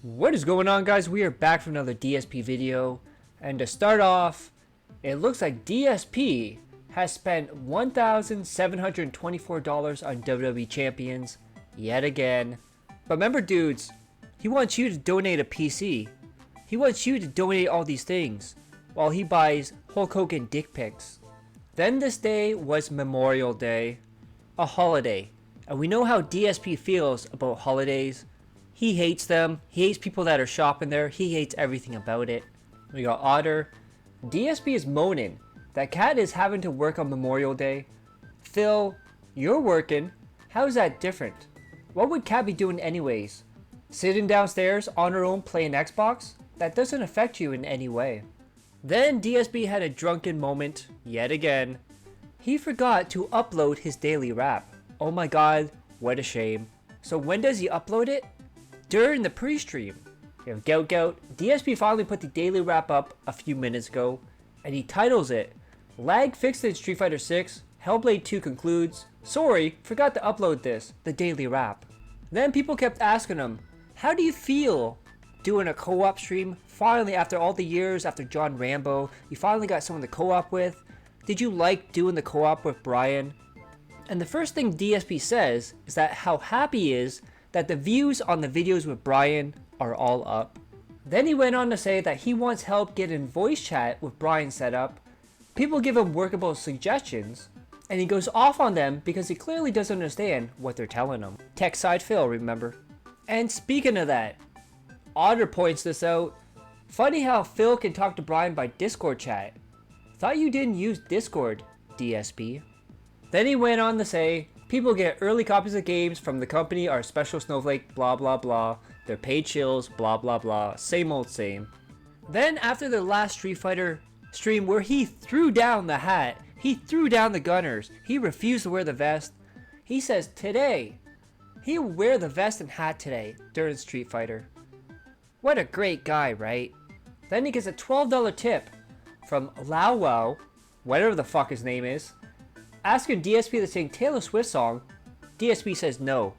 What is going on, guys? We are back for another DSP video, and to start off, it looks like DSP has spent $1,724 on WWE champions yet again. But remember, dudes, he wants you to donate a PC. He wants you to donate all these things while he buys Hulk Hogan dick pics. Then this day was Memorial Day, a holiday, and we know how DSP feels about holidays. He hates them. He hates people that are shopping there. He hates everything about it. We got Otter. DSP is moaning that Kat is having to work on Memorial Day. Phil, you're working. How is that different? What would Kat be doing anyways? Sitting downstairs on her own playing Xbox? That doesn't affect you in any way. Then DSP had a drunken moment yet again. He forgot to upload his daily rap. Oh my god, what a shame. So when does he upload it? During the pre-stream. We have Gout. DSP finally put the daily wrap up a few minutes ago, and he titles it, Lag fixed in Street Fighter 6, Hellblade 2 concludes, sorry, forgot to upload this, the daily wrap. Then people kept asking him, how do you feel doing a co-op stream? Finally, after all the years, after John Rambo, you finally got someone to co-op with. Did you like doing the co-op with Brian? And the first thing DSP says is that how happy he is that the views on the videos with Brian are all up. Then he went on to say that he wants help getting voice chat with Brian set up. People give him workable suggestions, and he goes off on them because he clearly doesn't understand what they're telling him. Tech side Phil, remember? And speaking of that, Otter points this out. Funny how Phil can talk to Brian by Discord chat. Thought you didn't use Discord, DSP. Then he went on to say, people get early copies of games from the company are special snowflake, blah blah blah. They're paid chills, blah blah blah. Same old same. Then after the last Street Fighter stream where he threw down the hat, he threw down the gunners, he refused to wear the vest. He says today, he will wear the vest and hat today during Street Fighter. What a great guy, right? Then he gets a $12 tip from LOLCOW, whatever the fuck his name is, asking DSP to sing Taylor Swift song. DSP says no.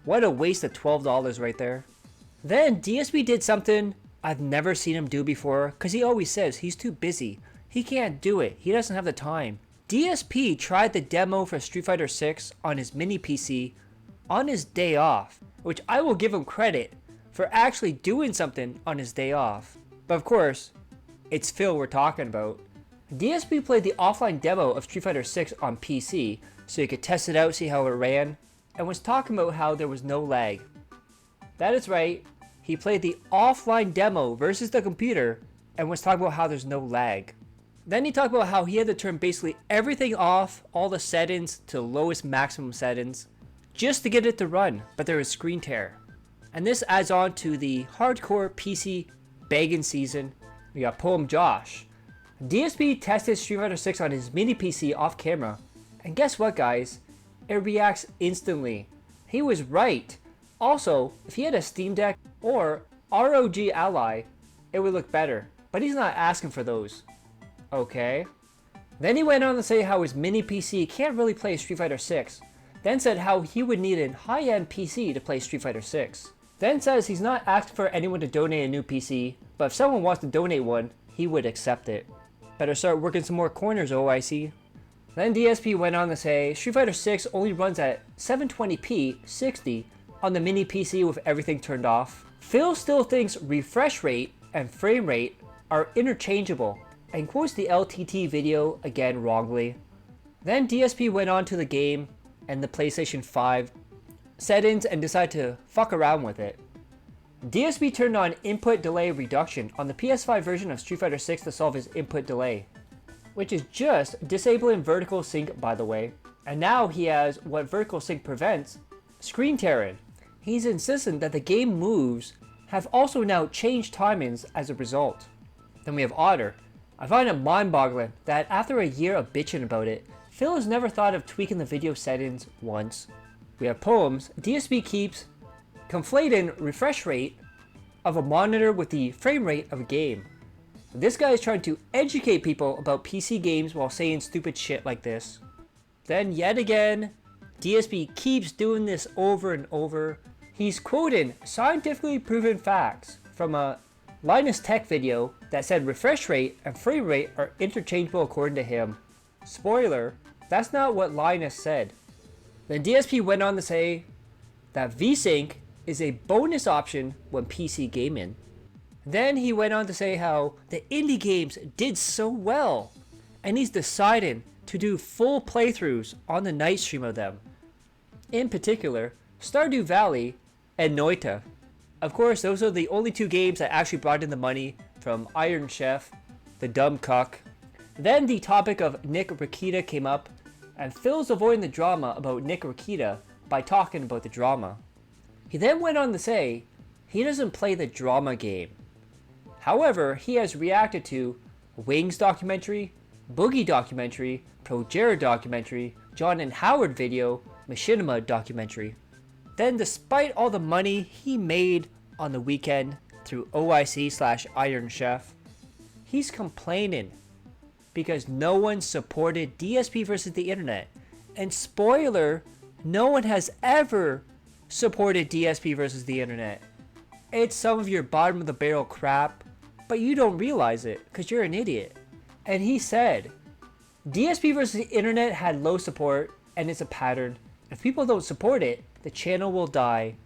What a waste of $12 right there. Then DSP did something I've never seen him do before, because he always says he's too busy. He can't do it. He doesn't have the time. DSP tried the demo for Street Fighter 6 on his mini PC on his day off, which I will give him credit for actually doing something on his day off. But of course, it's Phil we're talking about. DSP played the offline demo of Street Fighter 6 on PC so he could test it out, see how it ran, and was talking about how there was no lag. That is right, he played the offline demo versus the computer and was talking about how there's no lag. Then he talked about how he had to turn basically everything off, all the settings to lowest maximum settings, just to get it to run, but there was screen tear. And this adds on to the hardcore PC begging season. We got Poem Josh. DSP tested Street Fighter 6 on his mini PC off camera, and guess what, guys? It reacts instantly. He was right. Also, if he had a Steam Deck or ROG Ally, it would look better, but he's not asking for those. Okay. Then he went on to say how his mini PC can't really play Street Fighter 6, then said how he would need a high-end PC to play Street Fighter 6. Then says he's not asking for anyone to donate a new PC, but if someone wants to donate one, he would accept it. Better start working some more corners, OIC. Then DSP went on to say Street Fighter 6 only runs at 720p 60 on the mini PC with everything turned off. Phil still thinks refresh rate and frame rate are interchangeable and quotes the LTT video again wrongly. Then DSP went on to the game and the PlayStation 5 settings and decided to fuck around with it. DSP turned on input delay reduction on the PS5 version of Street Fighter 6 to solve his input delay, which is just disabling vertical sync, by the way. And now he has what vertical sync prevents, screen tearing. He's insistent that the game moves have also now changed timings as a result. Then we have Otter. I find it mind-boggling that after a year of bitching about it, Phil has never thought of tweaking the video settings once. We have Poems. DSP keeps conflating refresh rate of a monitor with the frame rate of a game. This guy is trying to educate people about PC games while saying stupid shit like this. Then yet again, DSP keeps doing this over and over. He's quoting scientifically proven facts from a Linus Tech video that said refresh rate and frame rate are interchangeable according to him. Spoiler, that's not what Linus said. Then DSP went on to say that VSync is a bonus option when PC gaming. Then he went on to say how the indie games did so well, and he's deciding to do full playthroughs on the night stream of them. In particular, Stardew Valley and Noita. Of course, those are the only two games that actually brought in the money from Iron Chef, the dumb cuck. Then the topic of Nick Rakita came up, and Phil's avoiding the drama about Nick Rakita by talking about the drama. He then went on to say he doesn't play the drama game. However, he has reacted to Wings documentary, Boogie documentary, ProJared documentary, John and Howard video, Machinima documentary. Then despite all the money he made on the weekend through OIC/Iron Chef, he's complaining because no one supported DSP versus the internet. And spoiler, no one has ever supported DSP versus the internet. It's some of your bottom of the barrel crap, but you don't realize it because you're an idiot. And he said, DSP versus the internet had low support and it's a pattern. If people don't support it, the channel will die.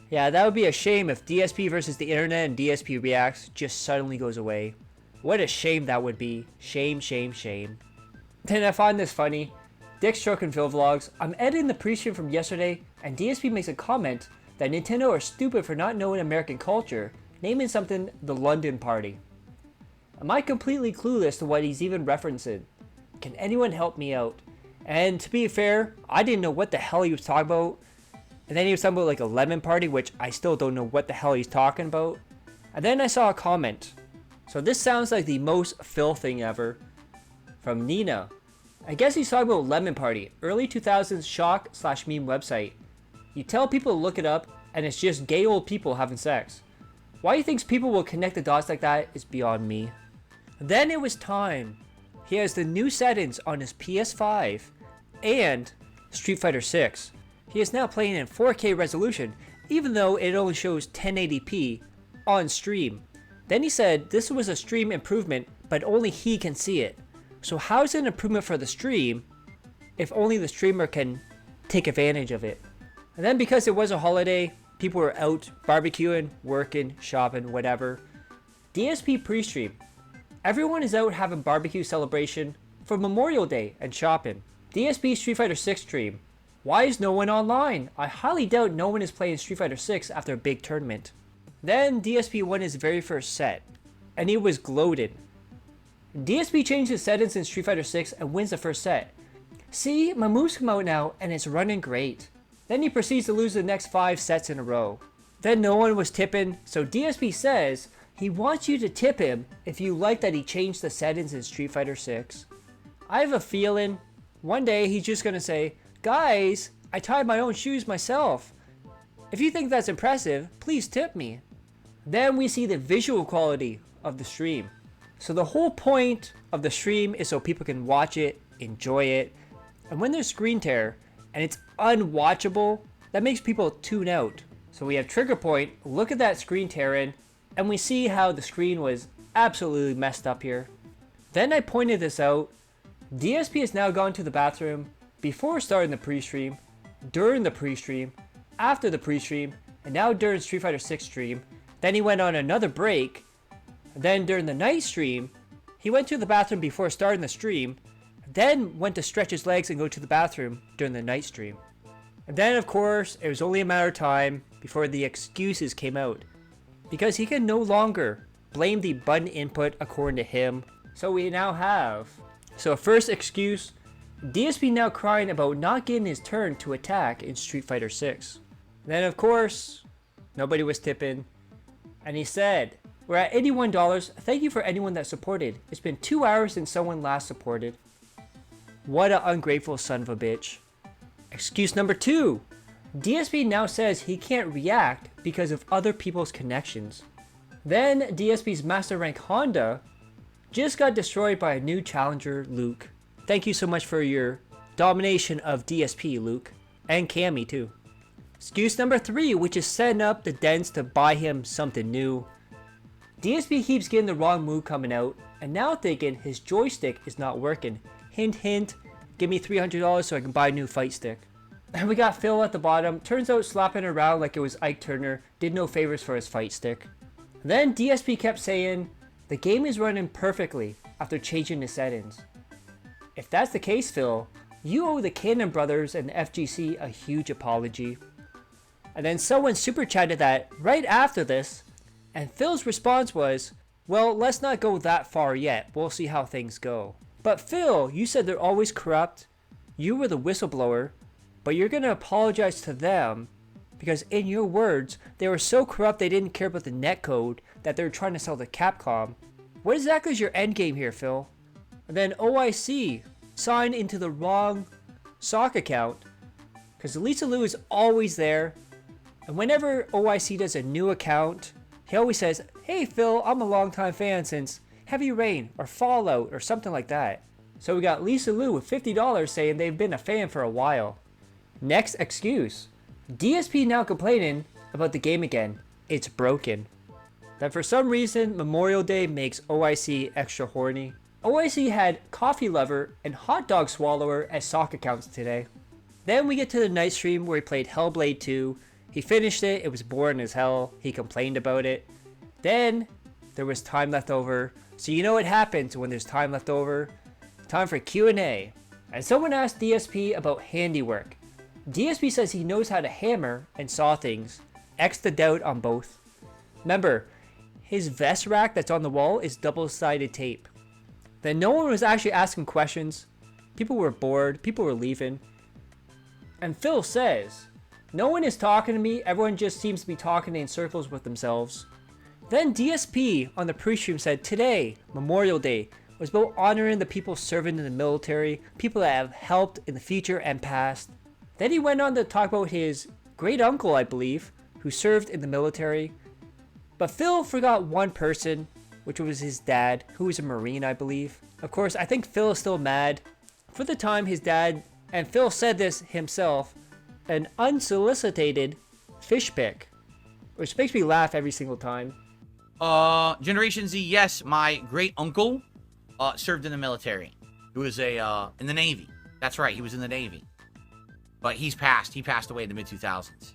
Yeah, that would be a shame if DSP versus the internet and DSP Reacts just suddenly goes away. What a shame that would be. Shame, shame, shame. Then I find this funny. Dick Stroke and Phil Vlogs. I'm editing the pre-stream from yesterday and DSP makes a comment that Nintendo are stupid for not knowing American culture, naming something the London Party. Am I completely clueless to what he's even referencing? Can anyone help me out? And to be fair, I didn't know what the hell he was talking about. And then he was talking about like a lemon party, which I still don't know what the hell he's talking about. And then I saw a comment. So this sounds like the most Phil thing ever. From Nina. I guess he's talking about Lemon Party, early 2000s shock/meme website. You tell people to look it up and it's just gay old people having sex. Why he thinks people will connect the dots like that is beyond me. Then it was time. He has the new settings on his PS5 and Street Fighter 6. He is now playing in 4K resolution, even though it only shows 1080p on stream. Then he said this was a stream improvement, but only he can see it. So how is it an improvement for the stream if only the streamer can take advantage of it? And then because it was a holiday, people were out barbecuing, working, shopping, whatever. DSP pre-stream. Everyone is out having barbecue celebration for Memorial Day and shopping. DSP Street Fighter 6 stream. Why is no one online? I highly doubt no one is playing Street Fighter 6 after a big tournament. Then DSP won his very first set, and he was gloated. DSP changed his settings in Street Fighter 6 and wins the first set. See, my moves come out now and it's running great. Then he proceeds to lose the next 5 sets in a row. Then no one was tipping, so DSP says he wants you to tip him if you like that he changed the settings in Street Fighter 6. I have a feeling one day he's just gonna say, guys, I tied my own shoes myself. If you think that's impressive, please tip me. Then we see the visual quality of the stream. So the whole point of the stream is so people can watch it, enjoy it, and when there's screen tear and it's unwatchable, that makes people tune out. So we have trigger point, look at that screen tearing, and we see how the screen was absolutely messed up here. Then I pointed this out. DSP has now gone to the bathroom before starting the pre-stream, during the pre-stream, after the pre-stream, and now during Street Fighter 6 stream. Then he went on another break. Then during the night stream, he went to the bathroom before starting the stream, then went to stretch his legs and go to the bathroom during the night stream. And then of course, it was only a matter of time before the excuses came out, because he can no longer blame the button input according to him. So we now have, first excuse, DSP now crying about not getting his turn to attack in Street Fighter 6. Then of course, nobody was tipping, and he said, we're at $81, thank you for anyone that supported. It's been 2 hours since someone last supported. What an ungrateful son of a bitch. Excuse number 2. DSP now says he can't react because of other people's connections. Then DSP's Master Rank Honda just got destroyed by a new challenger, Luke. Thank you so much for your domination of DSP, Luke. And Cammy too. Excuse number 3, which is setting up the Dents to buy him something new. DSP keeps getting the wrong move coming out, and now thinking his joystick is not working. Hint hint, give me $300 so I can buy a new fight stick. And we got Phil at the bottom, turns out slapping around like it was Ike Turner, did no favors for his fight stick. Then DSP kept saying, the game is running perfectly after changing the settings. If that's the case, Phil, you owe the Cannon Brothers and the FGC a huge apology. And then someone super chatted that right after this, and Phil's response was, well, let's not go that far yet, we'll see how things go. But Phil, you said they're always corrupt, you were the whistleblower, but you're gonna apologize to them because in your words, they were so corrupt they didn't care about the netcode that they were trying to sell to Capcom. What exactly is your endgame here, Phil? And then OIC signed into the wrong sock account because Lisa Lou is always there, and whenever OIC does a new account, he always says, hey Phil, I'm a longtime fan since Heavy Rain or Fallout or something like that. So we got Lisa Lou with $50 saying they've been a fan for a while. Next excuse. DSP now complaining about the game again. It's broken. That for some reason Memorial Day makes OIC extra horny. OIC had Coffee Lover and Hot Dog Swallower as sock accounts today. Then we get to the night stream where he played Hellblade 2. He finished it, it was boring as hell, he complained about it. Then, there was time left over. So you know what happens when there's time left over? Time for Q&A. And someone asked DSP about handiwork. DSP says he knows how to hammer and saw things. X the doubt on both. Remember, his vest rack that's on the wall is double-sided tape. Then no one was actually asking questions. People were bored, people were leaving. And Phil says, no one is talking to me, everyone just seems to be talking in circles with themselves. Then DSP on the pre-stream said today, Memorial Day, was about honoring the people serving in the military, people that have helped in the future and past. Then he went on to talk about his great uncle, I believe, who served in the military. But Phil forgot one person, which was his dad, who was a Marine, I believe. Of course, I think Phil is still mad. For the time his dad, and Phil said this himself, an unsolicited fish pic, which makes me laugh every single time. Generation Z, yes, my great uncle served in the military. He was in the Navy. That's right, he was in the Navy. But he passed away in the mid-2000s.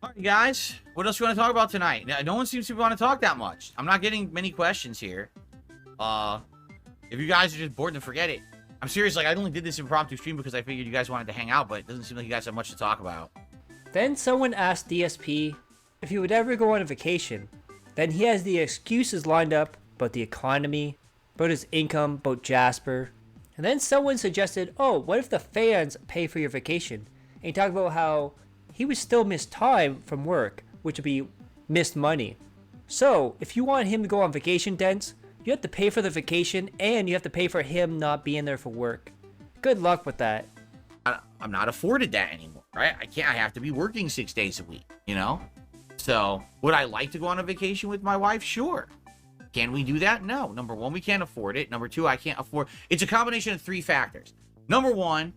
Alright guys, what else you want to talk about tonight? No one seems to want to talk that much. I'm not getting many questions here. If you guys are just bored, then forget it. I'm serious, like I only did this impromptu stream because I figured you guys wanted to hang out, but it doesn't seem like you guys have much to talk about. Then someone asked DSP if he would ever go on a vacation. Then he has the excuses lined up about the economy, about his income, about Jasper. And then someone suggested, oh, what if the fans pay for your vacation? And he talked about how he would still miss time from work, which would be missed money. So, if you want him to go on vacation, Dents, you have to pay for the vacation and you have to pay for him not being there for work. Good luck with that. I'm not afforded that anymore, right? I have to be working 6 days a week, you know? So, would I like to go on a vacation with my wife? Sure. Can we do that? No. Number one, we can't afford it. Number two, I can't afford. It's a combination of 3 factors. Number one,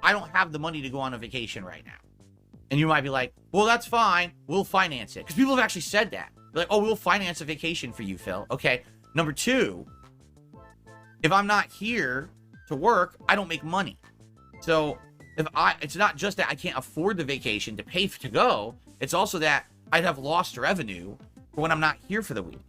I don't have the money to go on a vacation right now. And you might be like, well, that's fine. We'll finance it. Because people have actually said that. They're like, oh, we'll finance a vacation for you, Phil. Okay. Number two, if I'm not here to work, I don't make money. So it's not just that I can't afford the vacation to pay to go. It's also that I'd have lost revenue for when I'm not here for the week.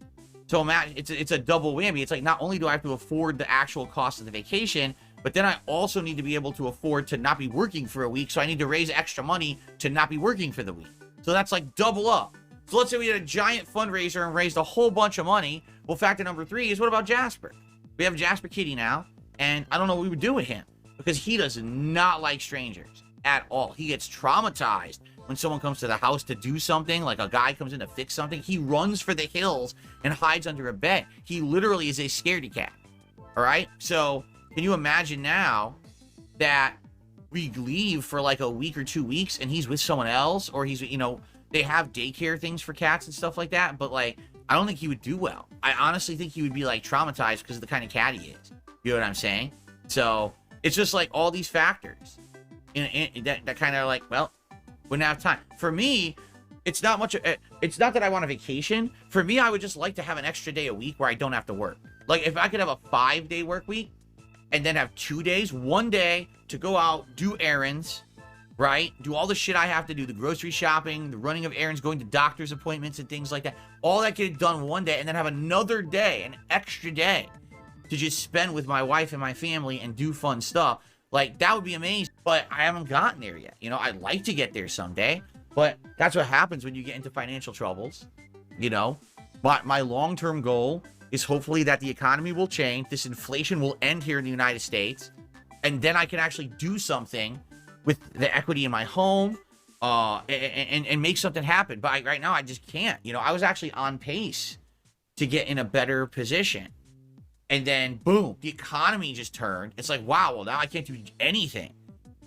So imagine it's a double whammy. It's like not only do I have to afford the actual cost of the vacation, but then I also need to be able to afford to not be working for a week. So I need to raise extra money to not be working for the week. So that's like double up. So let's say we had a giant fundraiser and raised a whole bunch of money. Well, factor number 3 is what about Jasper? We have Jasper Kitty now, and I don't know what we would do with him because he does not like strangers at all. He gets traumatized when someone comes to the house to do something, like a guy comes in to fix something. He runs for the hills and hides under a bed. He literally is a scaredy cat. All right? So can you imagine now that we leave for like a week or 2 weeks and he's with someone else, or he's, you know, they have daycare things for cats and stuff like that, but like I don't think he would do well. I honestly think he would be like traumatized because of the kind of cat he is. You know what I'm saying? So it's just like all these factors that kind of like, well, wouldn't have time. For me, it's not much. It's not that I want a vacation. For me, I would just like to have an extra day a week where I don't have to work. Like if I could have a 5-day work week and then have 2 days, 1 day to go out, do errands, right? Do all the shit I have to do, the grocery shopping, the running of errands, going to doctor's appointments and things like that. All that get done 1 day and then have another day, an extra day to just spend with my wife and my family and do fun stuff. Like that would be amazing, but I haven't gotten there yet. You know, I'd like to get there someday, but that's what happens when you get into financial troubles, you know? But my long-term goal is hopefully that the economy will change, this inflation will end here in the United States, and then I can actually do something with the equity in my home, and make something happen. But right now, I just can't. You know, I was actually on pace to get in a better position. And then, boom, the economy just turned. It's like, wow, well, now I can't do anything.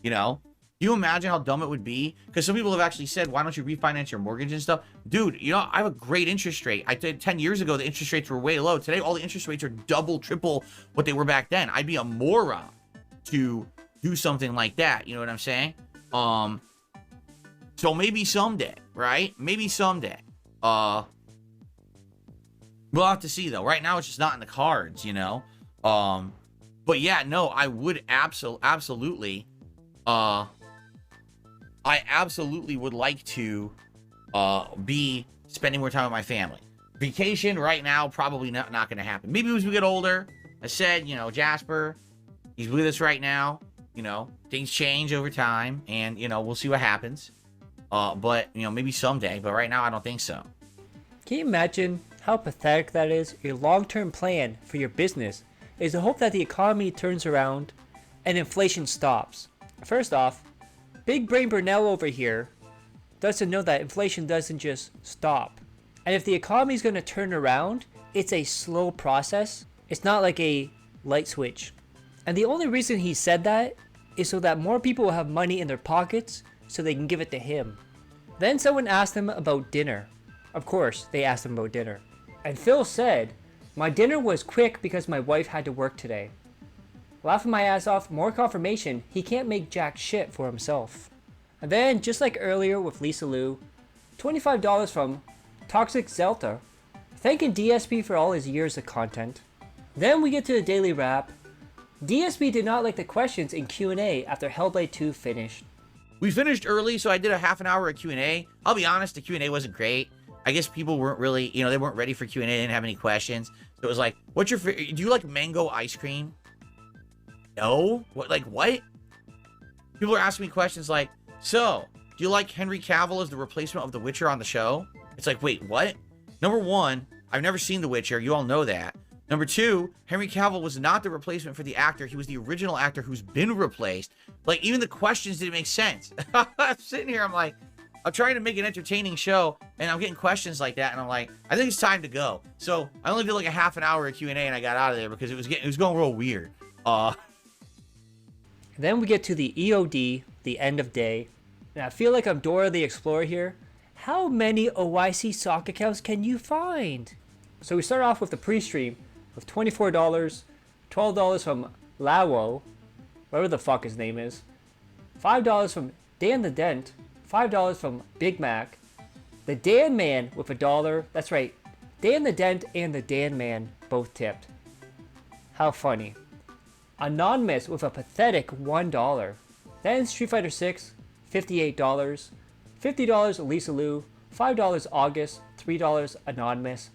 You know? Do you imagine how dumb it would be? Because some people have actually said, why don't you refinance your mortgage and stuff? Dude, you know, I have a great interest rate. I did 10 years ago, the interest rates were way low. Today, all the interest rates are double, triple what they were back then. I'd be a moron to do something like that. You know what I'm saying? So maybe someday, right? Maybe someday. We'll have to see though. Right now, it's just not in the cards, you know? But yeah, no, I would absolutely, I absolutely would like to, be spending more time with my family. Vacation right now, probably not going to happen. Maybe as we get older. I said, you know, Jasper, he's with us right now. You know, things change over time, and, you know, we'll see what happens. But, you know, maybe someday, but right now I don't think so. Can you imagine how pathetic that is? Your long-term plan for your business is to hope that the economy turns around and inflation stops. First off, Big Brain Burnell over here doesn't know that inflation doesn't just stop. And if the economy is going to turn around, it's a slow process. It's not like a light switch. And the only reason he said that is so that more people will have money in their pockets so they can give it to him. Then someone asked him about dinner. Of course, they asked him about dinner. And Phil said, "My dinner was quick because my wife had to work today." Laughing my ass off, more confirmation he can't make jack shit for himself. And then, just like earlier with Lisa Lou, $25 from Toxic Zelta, thanking DSP for all his years of content. Then we get to the daily wrap. DSP did not like the questions in Q&A after Hellblade 2 finished. We finished early, so I did a half an hour of Q&A. I'll be honest, the Q&A wasn't great. I guess people weren't really, you know, they weren't ready for Q&A. They didn't have any questions. So it was like, do you like mango ice cream? No? What? Like, what? People are asking me questions like, so, do you like Henry Cavill as the replacement of The Witcher on the show? It's like, wait, what? Number one, I've never seen The Witcher. You all know that. Number two, Henry Cavill was not the replacement for the actor. He was the original actor who's been replaced. Like, even the questions didn't make sense. I'm sitting here, I'm like, I'm trying to make an entertaining show, and I'm getting questions like that, and I'm like, I think it's time to go. So, I only did like a half an hour of Q&A, and I got out of there because it was going real weird. Then we get to the EOD, the end of day. And I feel like I'm Dora the Explorer here. How many OIC sock accounts can you find? So we start off with the pre-stream with $24, $12 from Lawo, whatever the fuck his name is, $5 from Dan the Dent, $5 from Big Mac, the Dan Man with $1. That's right, Dan the Dent and the Dan Man both tipped. How funny. Anonymous with a pathetic $1. Then Street Fighter 6, $58, $50 Lisa Lou, $5 August, $3 Anonymous.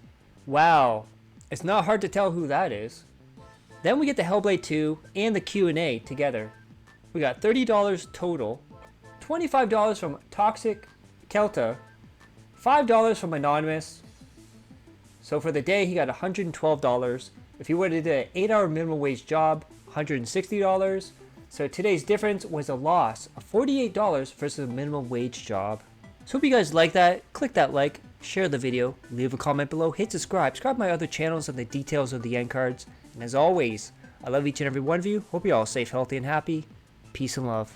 Wow, it's not hard to tell who that is. Then we get the Hellblade 2 and the Q&A together. We got $30 total, $25 from Toxic Kelta, $5 from Anonymous. So for the day, he got $112. If he would have did an 8-hour minimum wage job, $160. So today's difference was a loss of $48 versus a minimum wage job. So hope you guys like that. Click that like, share the video, leave a comment below, hit subscribe my other channels and the details of the end cards. And as always, I love each and every one of you. Hope you're all safe, healthy, and happy. Peace and love.